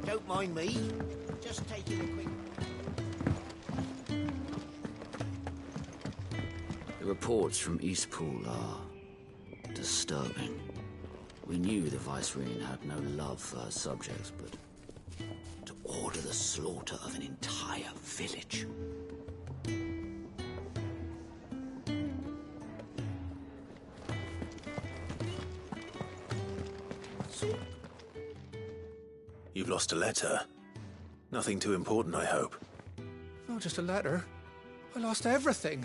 Don't mind me. Just taking a quick... The reports from Eastpool are disturbing. We knew the Vicereine had no love for her subjects, but to order the slaughter of an entire village. You've lost a letter. Nothing too important, I hope. Not just a letter. I lost everything.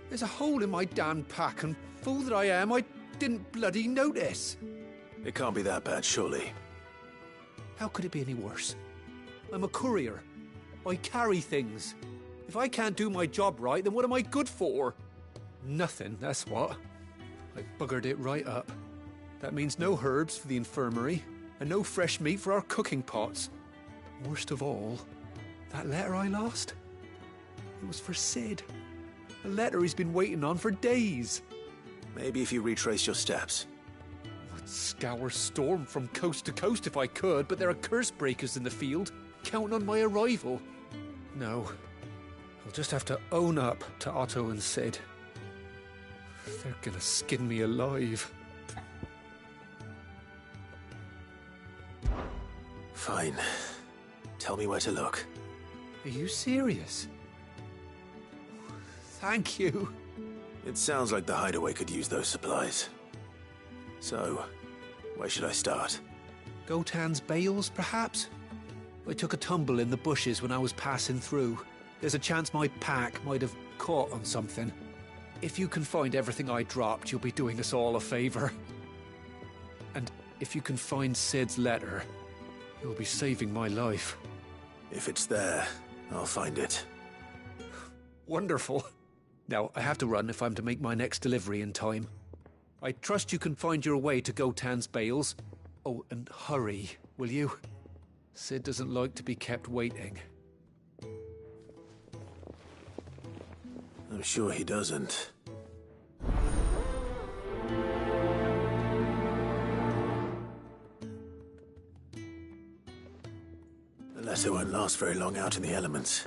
There's a hole in my damn pack, and fool that I am, I didn't bloody notice. It can't be that bad, surely. How could it be any worse? I'm a courier. I carry things. If I can't do my job right, then what am I good for? Nothing, that's what. I buggered it right up. That means no herbs for the infirmary, and no fresh meat for our cooking pots. Worst of all, that letter I lost? It was for Sid. A letter he's been waiting on for days. Maybe if you retrace your steps. I'd scour Storm from coast to coast if I could, but there are curse breakers in the field, counting on my arrival. No, I'll just have to own up to Otto and Sid. They're gonna skin me alive. Fine. Tell me where to look. Are you serious? Thank you. It sounds like the hideaway could use those supplies. So, where should I start? Gotan's bales, perhaps? I took a tumble in the bushes when I was passing through. There's a chance my pack might have caught on something. If you can find everything I dropped, you'll be doing us all a favor. And if you can find Sid's letter, you'll be saving my life. If it's there, I'll find it. Wonderful. Now, I have to run if I'm to make my next delivery in time. I trust you can find your way to Gotan's bales. Oh, and hurry, will you? Sid doesn't like to be kept waiting. I'm sure he doesn't. The letter won't last very long out in the elements.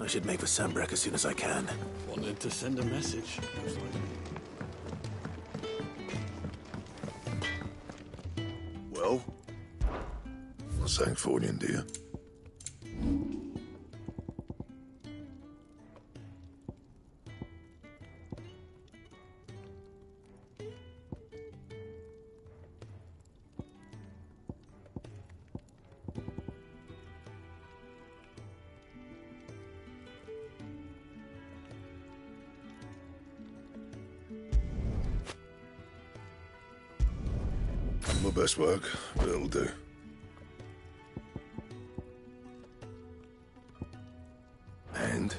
I should make for Sambrek as soon as I can. Wanted to send a message, most likely. Well? What's that for you, dear? My best work, but it'll do. And?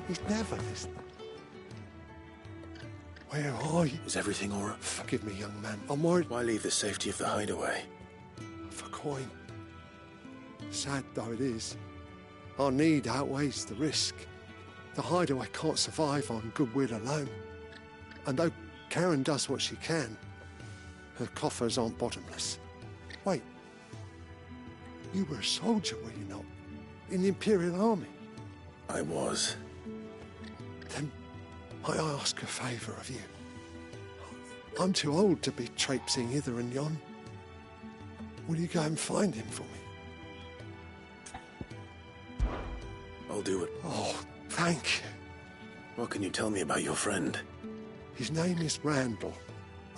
He's never listening. Where are you? Is everything all right? Forgive me, young man. I'm worried Why leave the safety of the hideaway? for coin. Sad though it is, our need outweighs the risk. The hideaway can't survive on goodwill alone. And though Karen does what she can, her coffers aren't bottomless. Wait, you were a soldier, were you not? In the Imperial Army? I was. Then might I ask a favour of you? I'm too old to be traipsing hither and yon. Will you go and find him for me? I'll do it. Oh, thank you. What can you tell me about your friend? His name is Randall,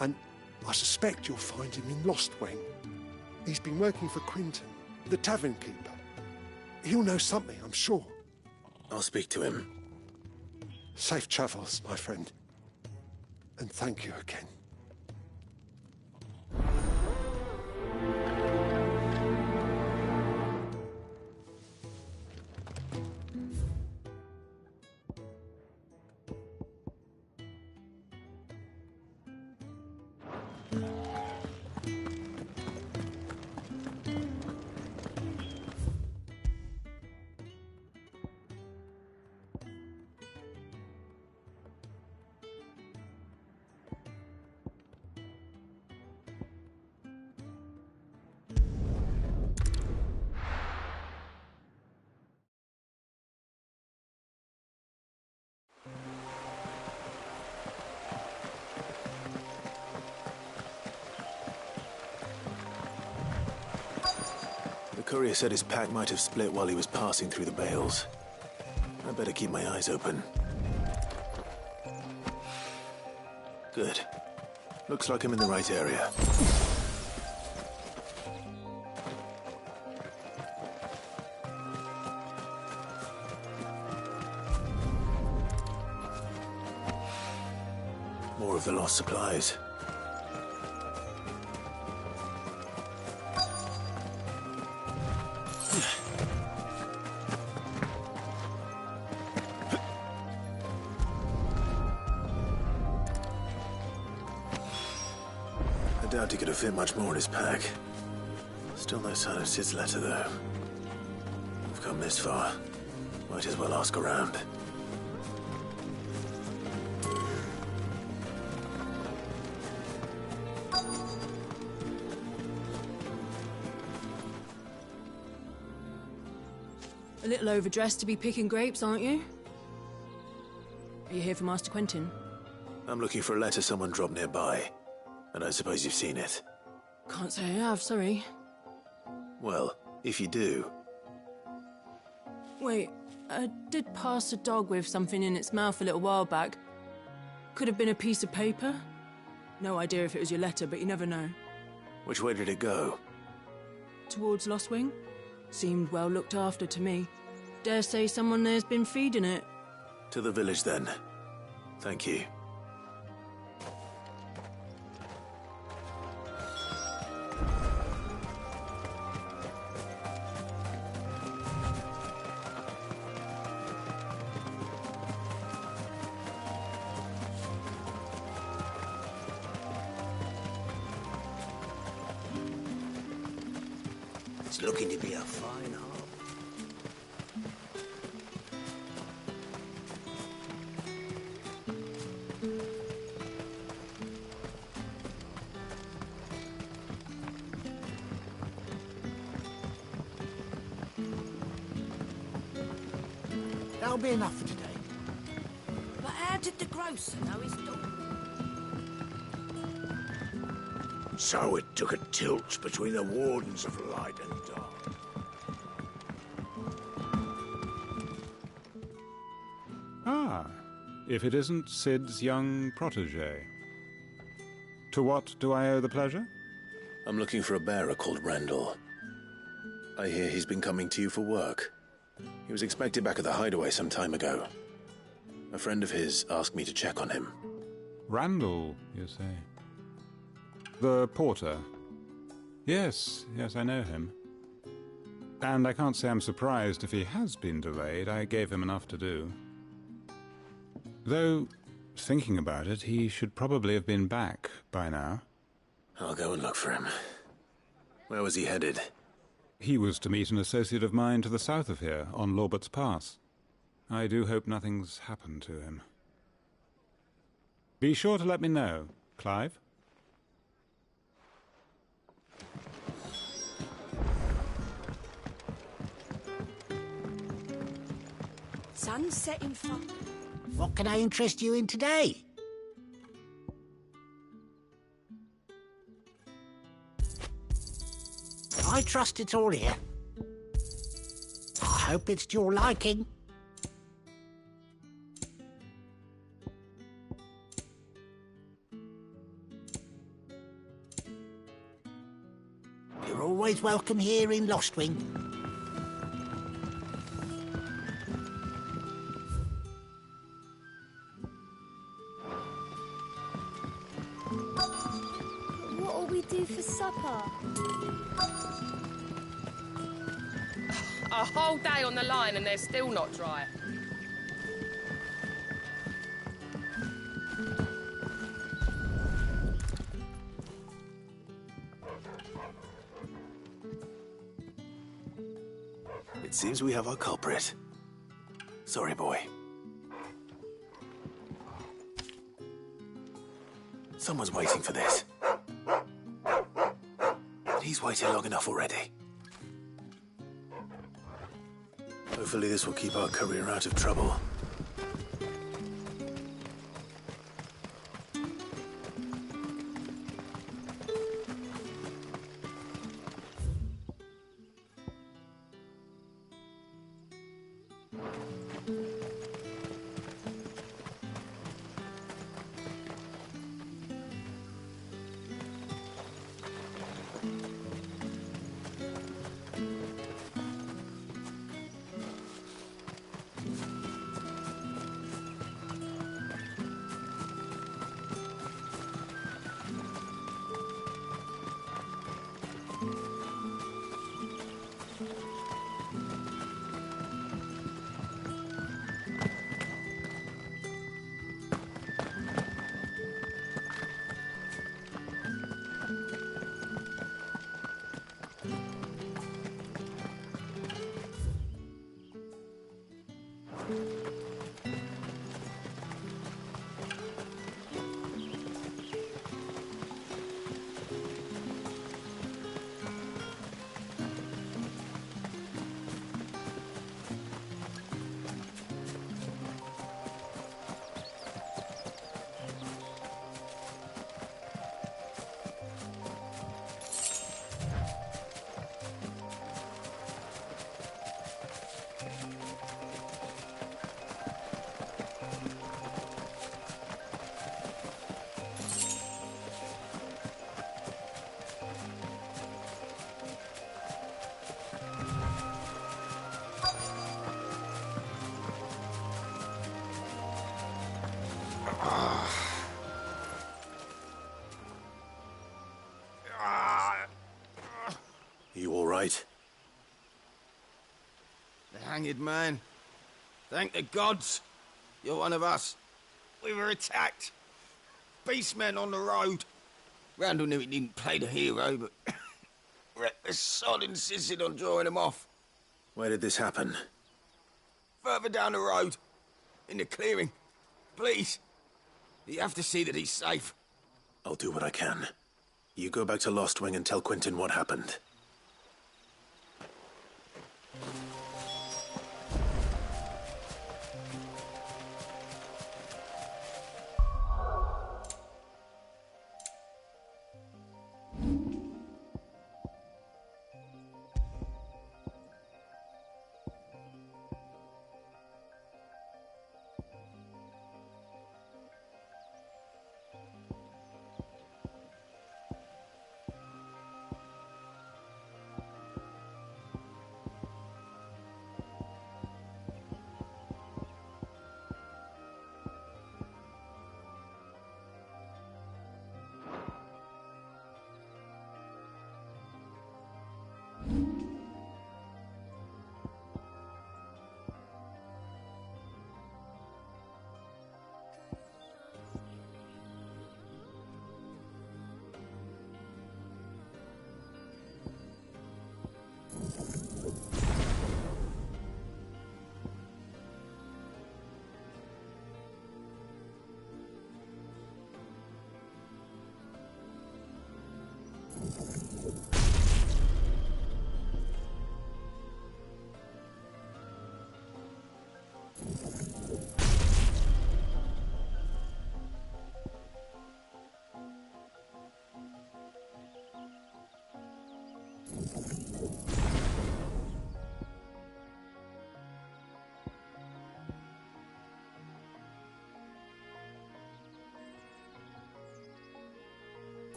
and I suspect you'll find him in Lost Wing. He's been working for Quinton, the tavern keeper. He'll know something, I'm sure. I'll speak to him. Safe travels, my friend. And thank you again. Courier said his pack might have split while he was passing through the bales. I better keep my eyes open. Good. Looks like I'm in the right area. More of the lost supplies. I doubt he could have fit much more in his pack. Still no sign of Sid's letter, though. We've come this far. Might as well ask around. A little overdressed to be picking grapes, aren't you? Are you here for Master Quentin? I'm looking for a letter someone dropped nearby. And I suppose you've seen it. Can't say I have, sorry. Well, if you do... Wait, I did pass a dog with something in its mouth a little while back. Could have been a piece of paper. No idea if it was your letter, but you never know. Which way did it go? Towards Lostwing? Seemed well looked after to me. Dare say someone there's been feeding it. To the village, then. Thank you. It's looking to be a fine harbour. That'll be enough for today. But how did the grocer know his dog? So it took a tilt between the wardens of light and dark. Ah, if it isn't Sid's young protege. To what do I owe the pleasure? I'm looking for a bearer called Randall. I hear he's been coming to you for work. He was expected back at the hideaway some time ago. A friend of his asked me to check on him. Randall, you say? The porter. Yes, I know him. And I can't say I'm surprised if he has been delayed. I gave him enough to do. Though, thinking about it, he should probably have been back by now. I'll go and look for him. Where was he headed? He was to meet an associate of mine to the south of here, on Lorbert's Pass. I do hope nothing's happened to him. Be sure to let me know, Clive. Sun's setting fun. What can I interest you in today? I trust it's all here. I hope it's to your liking. You're always welcome here in Lostwing. What'll we do for supper? A whole day on the line and they're still not dry. It seems we have our culprit. Sorry, boy. Someone's waiting for this. And he's waited long enough already. Hopefully this will keep our courier out of trouble. right? The hanged man. Thank the gods. You're one of us. We were attacked. Beastmen on the road. Randall knew he didn't play the hero, but the sod insisted on drawing him off. Where did this happen? Further down the road. In the clearing. Please. You have to see that he's safe. I'll do what I can. You go back to Lost Wing and tell Quentin what happened.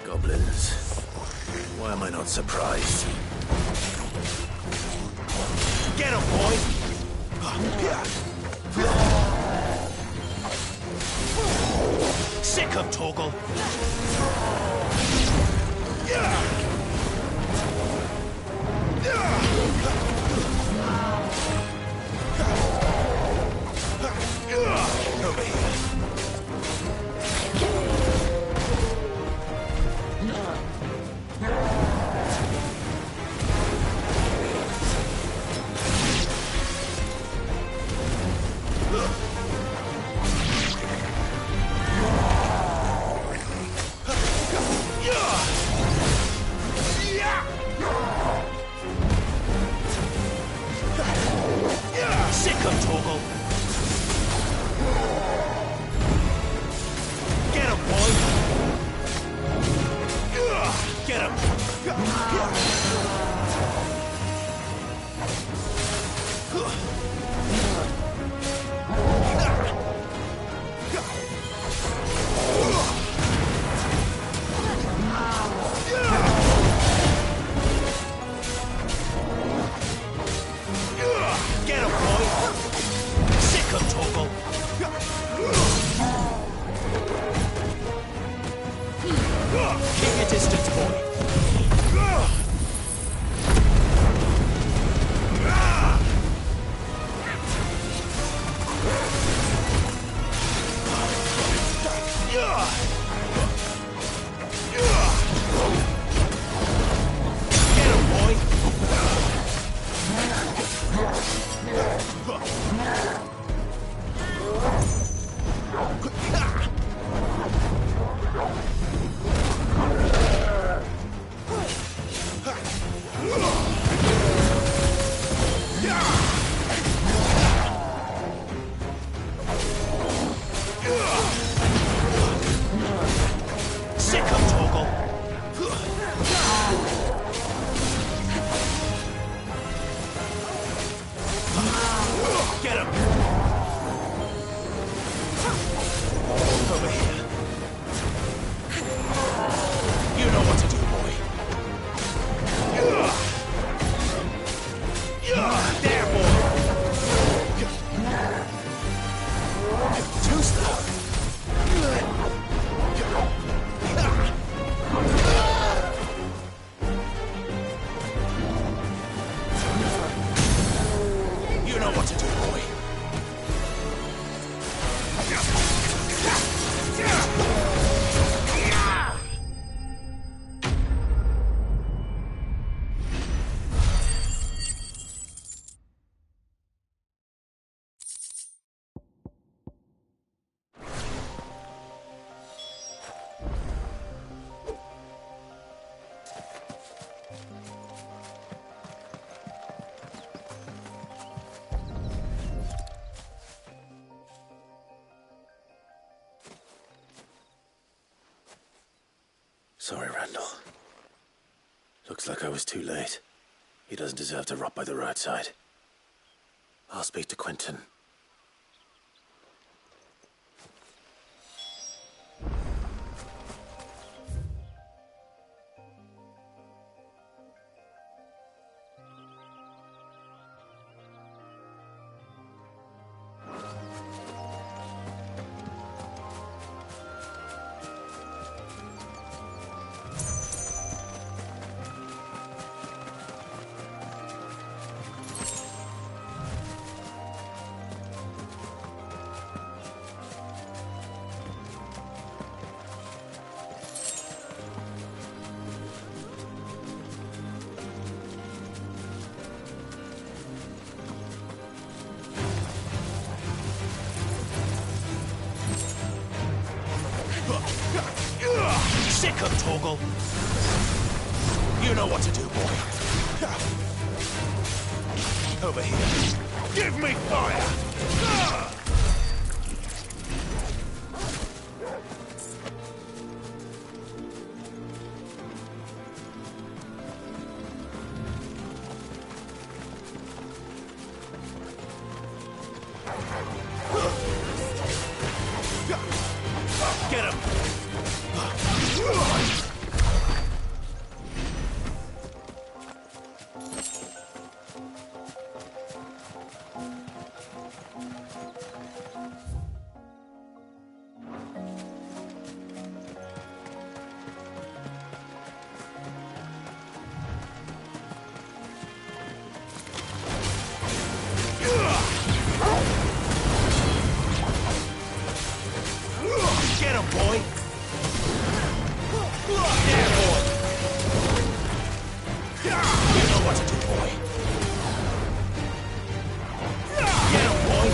Goblins. Why am I not surprised? Get him, boy! Sick him, Torgal! Over here. Sorry, Randall. Looks like I was too late. He doesn't deserve to rot by the roadside. I'll speak to Quentin. Sick of Torgal. You know what to do, boy. Over here. Give me fire! Get him! Get him, boy! Yeah, boy! You know what to do, boy! Get him, boy!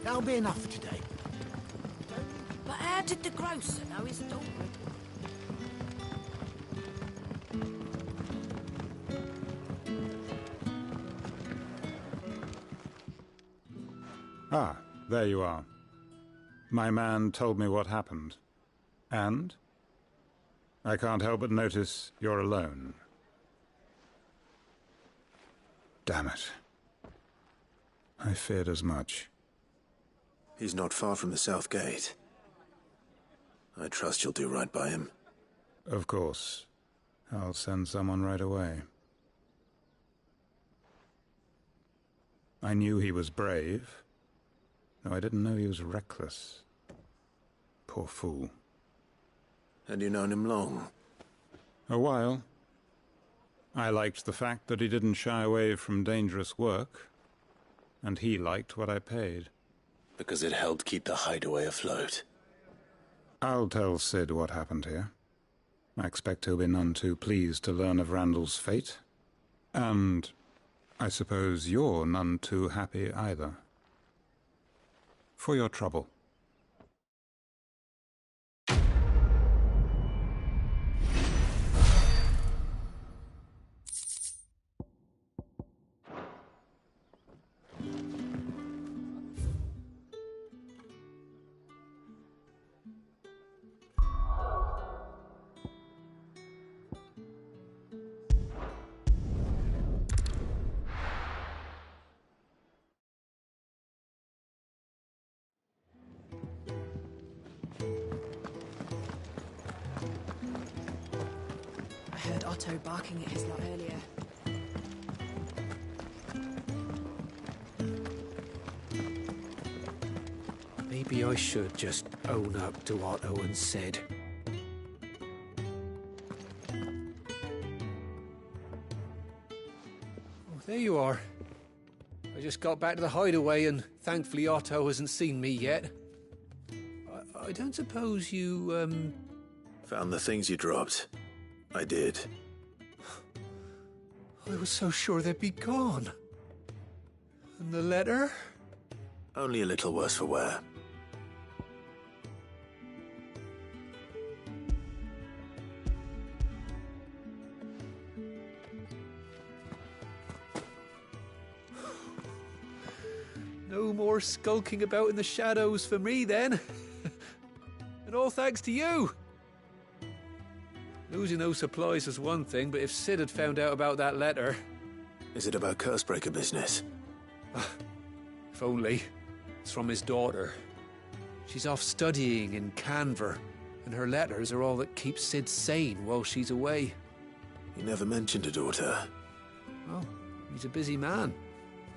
That'll be enough for today. But how did the grocer know his daughter? Ah, there you are. My man told me what happened. And? I can't help but notice you're alone. Damn it. I feared as much. He's not far from the South Gate. I trust you'll do right by him. Of course. I'll send someone right away. I knew he was brave, though I didn't know he was reckless. Poor fool. Had you known him long? A while. I liked the fact that he didn't shy away from dangerous work, and he liked what I paid. Because it helped keep the hideaway afloat. I'll tell Sid what happened here. I expect he'll be none too pleased to learn of Randall's fate. And I suppose you're none too happy either. For your trouble. heard Otto barking at his lot earlier. Maybe I should just own up to Otto and Sid. Oh, there you are. I just got back to the hideaway and thankfully Otto hasn't seen me yet. I don't suppose you, Found the things you dropped. I did. I was so sure they'd be gone. And the letter? Only a little worse for wear. No more skulking about in the shadows for me, then. And all thanks to you. Losing those supplies was one thing, but if Sid had found out about that letter... Is it about Cursebreaker business? If only. It's from his daughter. She's off studying in Canver, and her letters are all that keeps Sid sane while she's away. He never mentioned a daughter. Well, he's a busy man.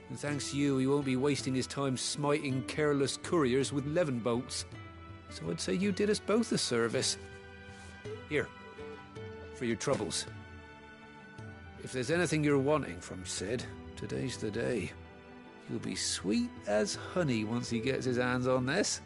And thanks to you, he won't be wasting his time smiting careless couriers with levin bolts. So I'd say you did us both a service. Here, for your troubles. If there's anything you're wanting from Sid, today's the day. He'll be sweet as honey once he gets his hands on this.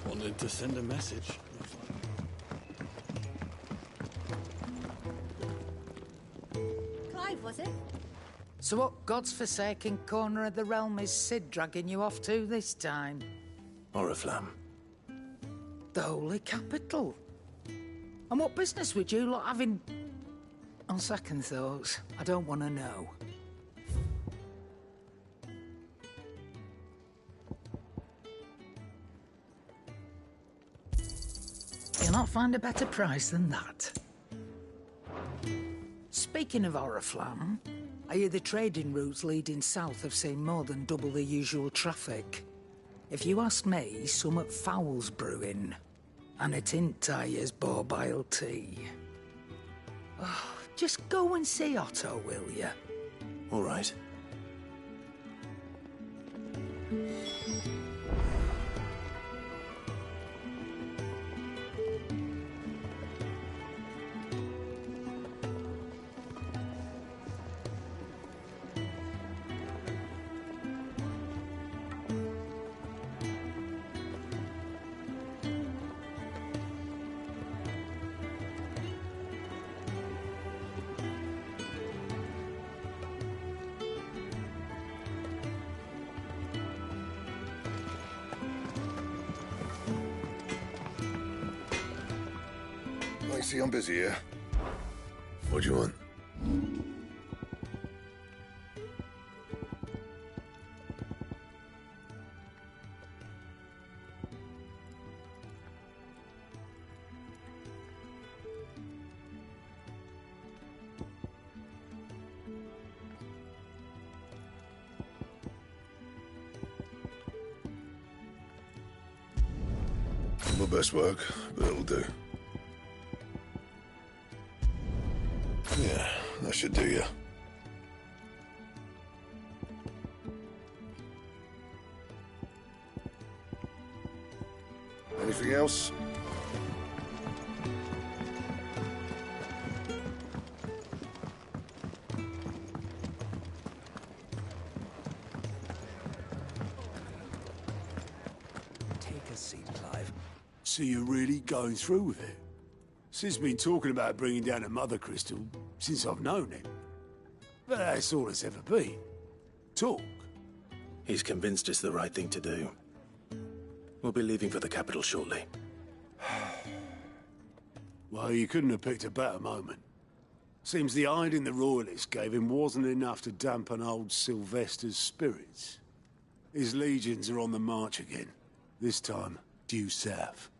Wanted to send a message. Clive, was it? So what God's forsaken corner of the realm is Sid dragging you off to this time? Oriflamme. The Holy Capital. And what business would you lot have in... On second thoughts, I don't want to know. You'll not find a better price than that. Speaking of Oriflamme, I hear the trading routes leading south have seen more than double the usual traffic. If you ask me, summat foul's brewing. And it ain't Tyre's borbile tea. Oh, just go and see Otto, will you? All right. I see I'm busy here. What do you want? My best work, but it'll do. Yeah, that should do you. Anything else? Take a seat, Clive. So you're really going through with it? Sid's been talking about bringing down a mother crystal since I've known him. But that's all it's ever been. Talk. He's convinced it's the right thing to do. We'll be leaving for the capital shortly. Well, you couldn't have picked a better moment. Seems the hiding the Royalists gave him wasn't enough to dampen old Sylvester's spirits. His legions are on the march again, this time due south.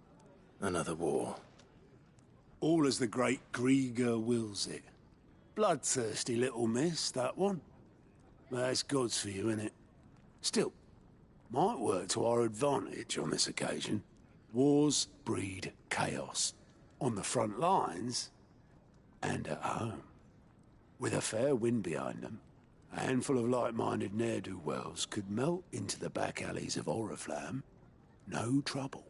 Another war. All as the great Grieger wills it. Bloodthirsty little miss, that one. That's God's for you, innit? Still, might work to our advantage on this occasion. Wars breed chaos. On the front lines, and at home. With a fair wind behind them, a handful of like-minded ne'er-do-wells could melt into the back alleys of Oriflamme. No trouble.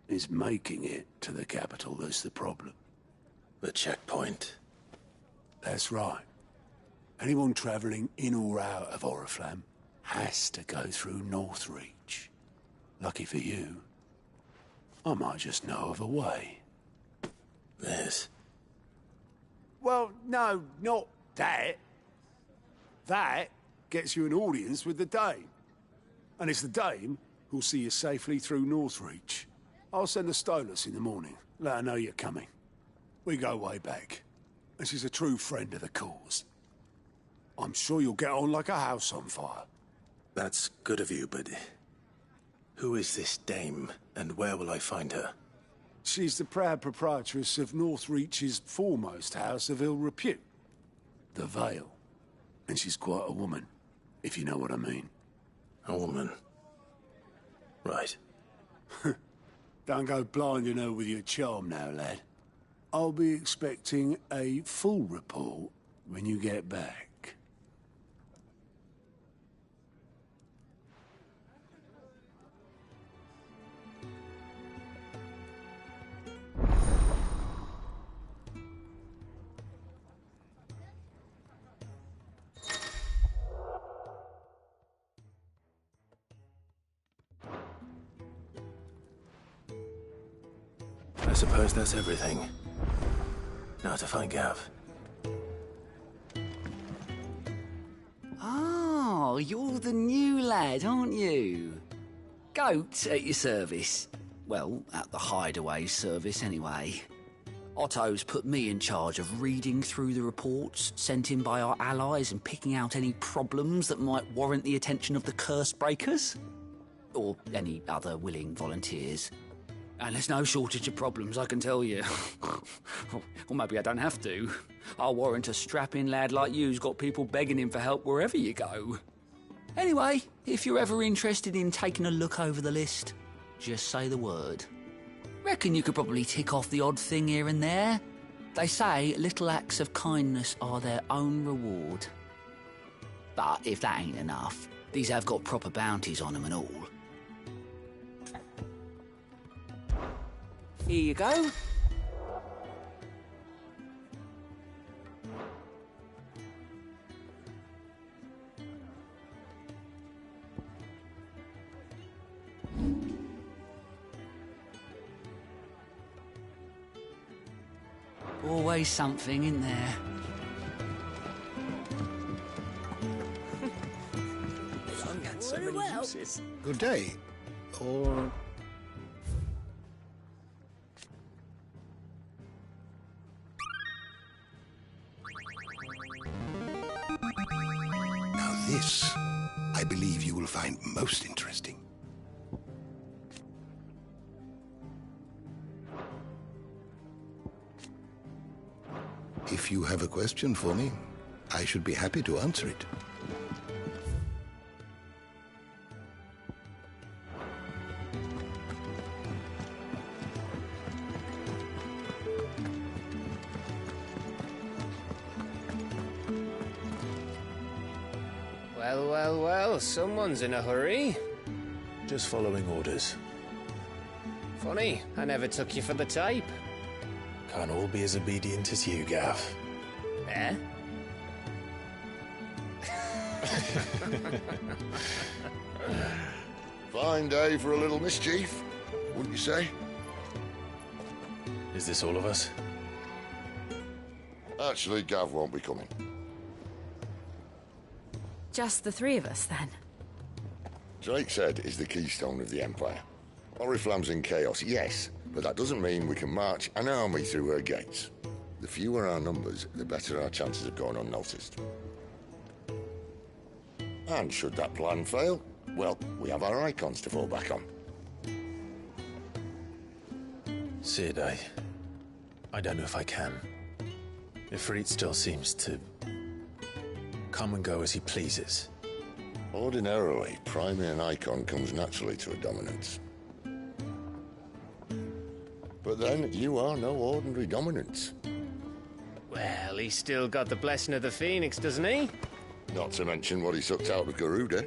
It's making it to the capital that's the problem. The checkpoint. That's right. Anyone travelling in or out of Oriflamme has to go through Northreach. Lucky for you, I might just know of a way. This? Well, no, not that. That gets you an audience with the Dame. And it's the Dame who'll see you safely through Northreach. I'll send a Stolas in the morning. Let her know you're coming. We go way back. And she's a true friend of the cause. I'm sure you'll get on like a house on fire. That's good of you, but... who is this Dame, and where will I find her? She's the proud proprietress of Northreach's foremost house of ill repute, the Vale. And she's quite a woman, if you know what I mean. A woman? Right. Don't go blinding her with your charm now, lad. I'll be expecting a full report when you get back. I suppose that's everything. Now to find Gav. Oh, you're the new lad, aren't you? Goat at your service. Well, at the hideaway service, anyway. Otto's put me in charge of reading through the reports sent in by our allies and picking out any problems that might warrant the attention of the curse breakers. Or any other willing volunteers. And there's no shortage of problems, I can tell you. Or maybe I don't have to. I'll warrant a strapping lad like you's got people begging him for help wherever you go. Anyway, if you're ever interested in taking a look over the list, just say the word. Reckon you could probably tick off the odd thing here and there. They say little acts of kindness are their own reward. But if that ain't enough, these have got proper bounties on them and all. Here you go. Always something in there. Good day. Or... Now this, I believe you will find most interesting. If you have a question for me, I should be happy to answer it. Well, someone's in a hurry. Just following orders. Funny, I never took you for the type. Can't all be as obedient as you, Gav. Eh? Fine day for a little mischief, wouldn't you say? Is this all of us? Actually, Gav won't be coming. Just the three of us, then? Drake's Head is the keystone of the Empire. Oriflamme's in chaos, yes, but that doesn't mean we can march an army through her gates. The fewer our numbers, the better our chances of going unnoticed. And should that plan fail, well, we have our icons to fall back on. Sid, I don't know if I can. Ifrit still seems to come and go as he pleases. Ordinarily, priming an icon comes naturally to a dominance. But then, you are no ordinary dominance. Well, he's still got the blessing of the Phoenix, doesn't he? Not to mention what he sucked out of Garuda.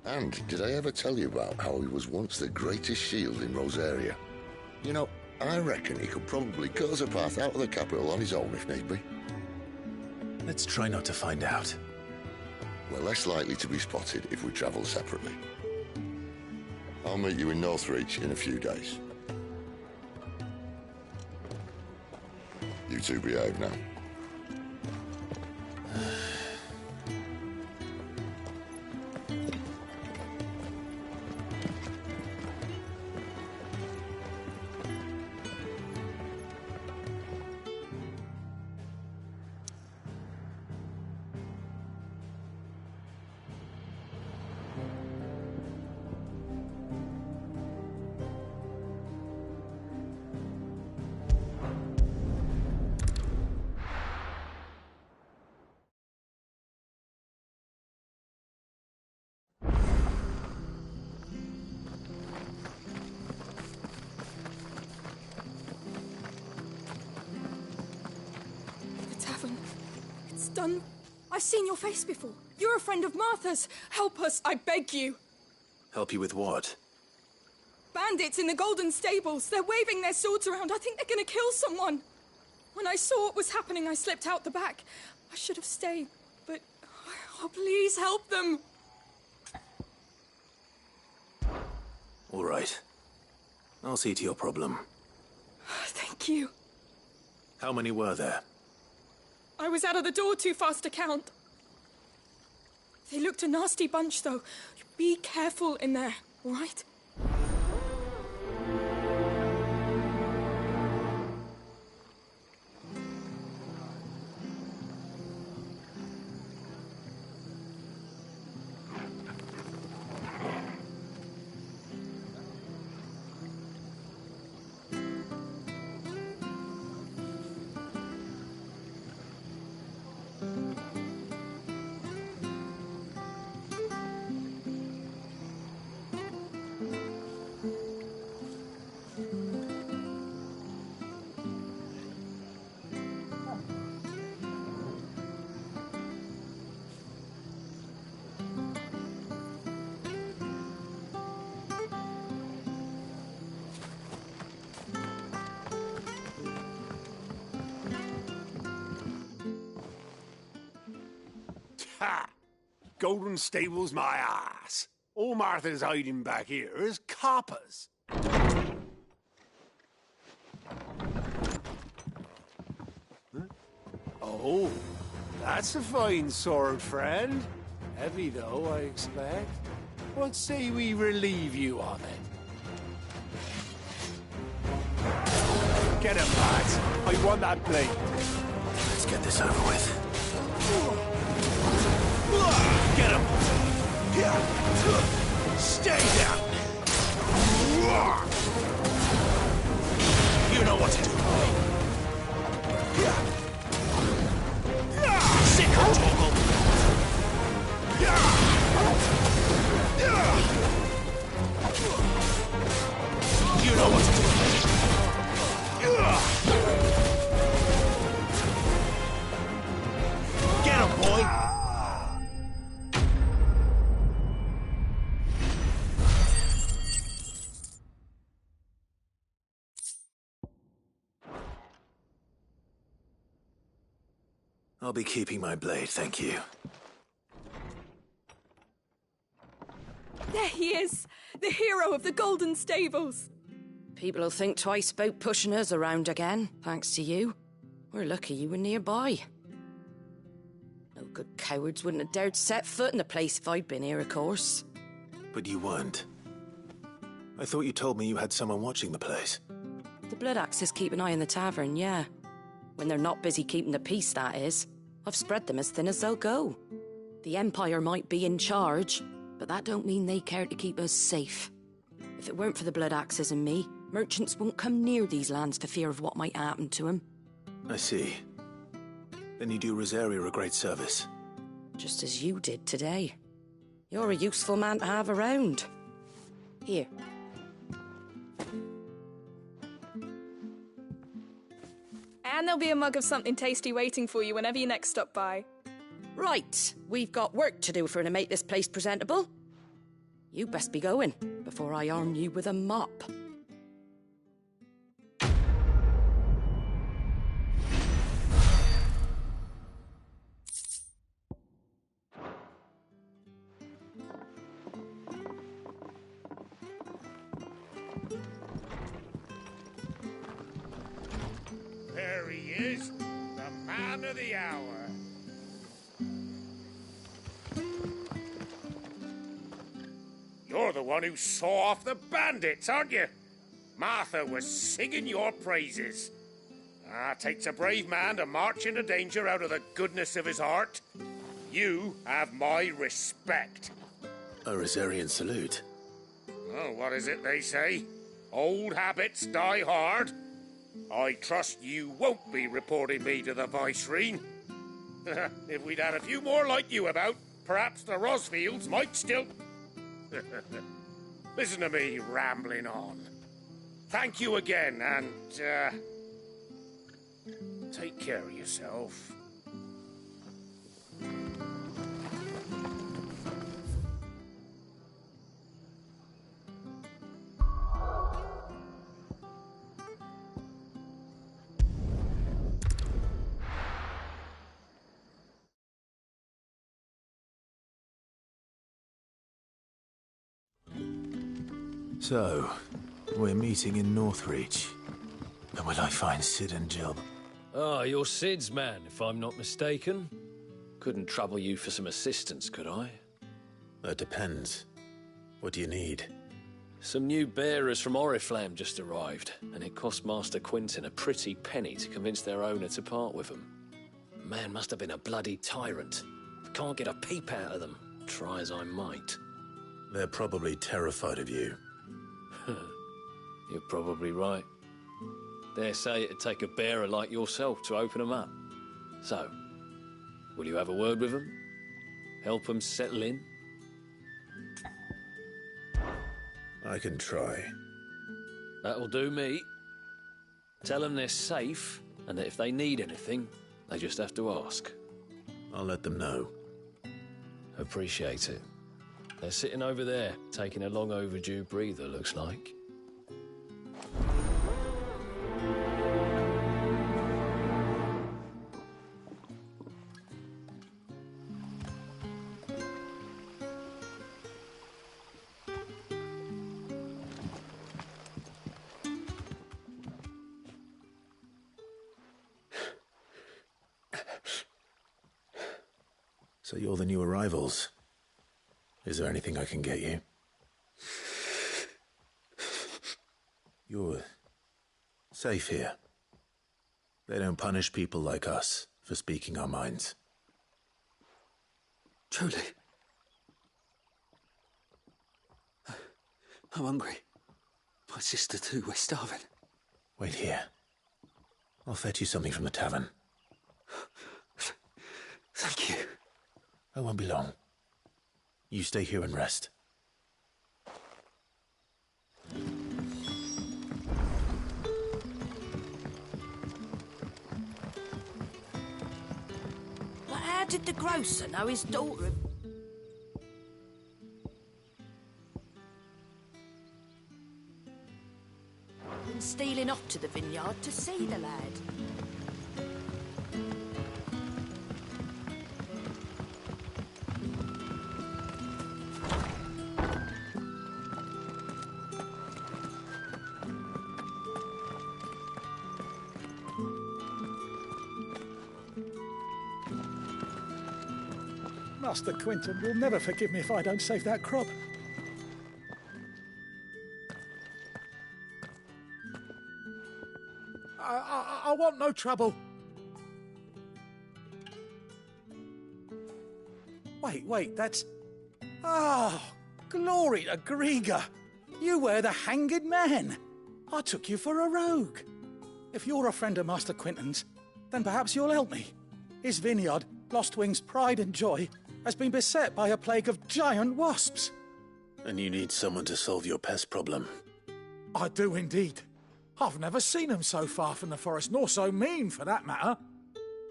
And did I ever tell you about how he was once the greatest shield in Rosaria? You know, I reckon he could probably cut us a path out of the capital on his own if need be. Let's try not to find out. We're less likely to be spotted if we travel separately. I'll meet you in Northreach in a few days. You two behave now. Done. I've seen your face before. You're a friend of Martha's. Help us, I beg you. Help you with what? Bandits in the Golden Stables. They're waving their swords around. I think they're going to kill someone. When I saw what was happening, I slipped out the back. I should have stayed, but... Oh, please help them. All right. I'll see to your problem. Thank you. How many were there? I was out of the door too fast to count. They looked a nasty bunch, though. Be careful in there, all right? Ha! Golden Stables my ass. All Martha's hiding back here is coppers. Huh? Oh, that's a fine sword, friend. Heavy, though, I expect. What say we relieve you of it? Get him, lads. I want that blade. Let's get this over with. Get him! Stay down! You know what to do. Sick of toggle! You know what to do. Get him, boy! I'll be keeping my blade, thank you. There he is, the hero of the Golden Stables. People will think twice about pushing us around again, thanks to you. We're lucky you were nearby. No good cowards wouldn't have dared set foot in the place if I'd been here, of course. But you weren't. I thought you told me you had someone watching the place. The Blood Axes keep an eye on the tavern, yeah. When they're not busy keeping the peace, that is. I've spread them as thin as they'll go. The Empire might be in charge, but that don't mean they care to keep us safe. If it weren't for the Blood Axes and me, merchants won't come near these lands for fear of what might happen to them. I see. Then you do Rosaria a great service. Just as you did today. You're a useful man to have around. Here. And there'll be a mug of something tasty waiting for you whenever you next stop by. Right, we've got work to do for to make this place presentable. You best be going, before I arm you with a mop. There he is, the man of the hour. You're the one who saw off the bandits, aren't you? Martha was singing your praises. Takes a brave man to march into danger out of the goodness of his heart. You have my respect. A Rosarian salute. Oh, what is it they say? Old habits die hard. I trust you won't be reporting me to the Vicereine. If we'd had a few more like you about, perhaps the Rosfields might still... Listen to me rambling on. Thank you again, and, take care of yourself. So, we're meeting in Northreach. And will I find Sid and Jill? Ah, you're Sid's man, if I'm not mistaken. Couldn't trouble you for some assistance, could I? That depends. What do you need? Some new bearers from Oriflamme just arrived, and it cost Master Quinton a pretty penny to convince their owner to part with them. Man must have been a bloody tyrant. Can't get a peep out of them, try as I might. They're probably terrified of you. You're probably right. Dare say it'd take a bearer like yourself to open them up. So, will you have a word with them? Help them settle in? I can try. That'll do me. Tell them they're safe, and that if they need anything, they just have to ask. I'll let them know. Appreciate it. They're sitting over there, taking a long overdue breather, looks like. So you're the new arrivals. Is there anything I can get you? You're safe here. They don't punish people like us for speaking our minds. Truly. I'm hungry. My sister too, we're starving. Wait here. I'll fetch you something from the tavern. Thank you. I won't be long. You stay here and rest. But how did the grocer know his daughter... been stealing off to the vineyard to see the lad? Master Quinton will never forgive me if I don't save that crop. I want no trouble. Wait, that's... Oh, glory to Grieger. You were the hanged man. I took you for a rogue. If you're a friend of Master Quinton's, then perhaps you'll help me. His vineyard, Lostwing's pride and joy, has been beset by a plague of giant wasps. And you need someone to solve your pest problem. I do indeed. I've never seen them so far from the forest, nor so mean, for that matter.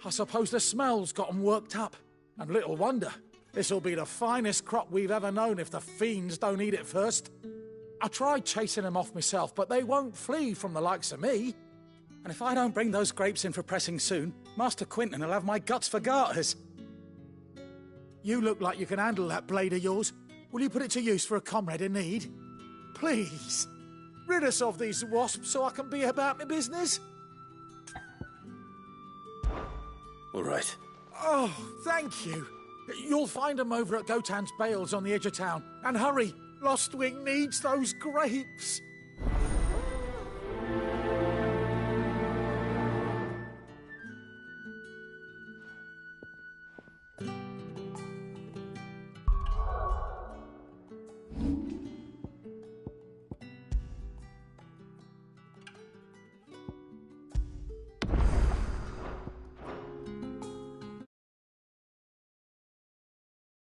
I suppose the smell's got 'em worked up. And little wonder. This'll be the finest crop we've ever known if the fiends don't eat it first. I tried chasing them off myself, but they won't flee from the likes of me. And if I don't bring those grapes in for pressing soon, Master Quinton will have my guts for garters. You look like you can handle that blade of yours. Will you put it to use for a comrade in need? Please, rid us of these wasps so I can be about my business. All right. Oh, thank you. You'll find them over at Gotan's Bales on the edge of town. And hurry, Lostwing needs those grapes.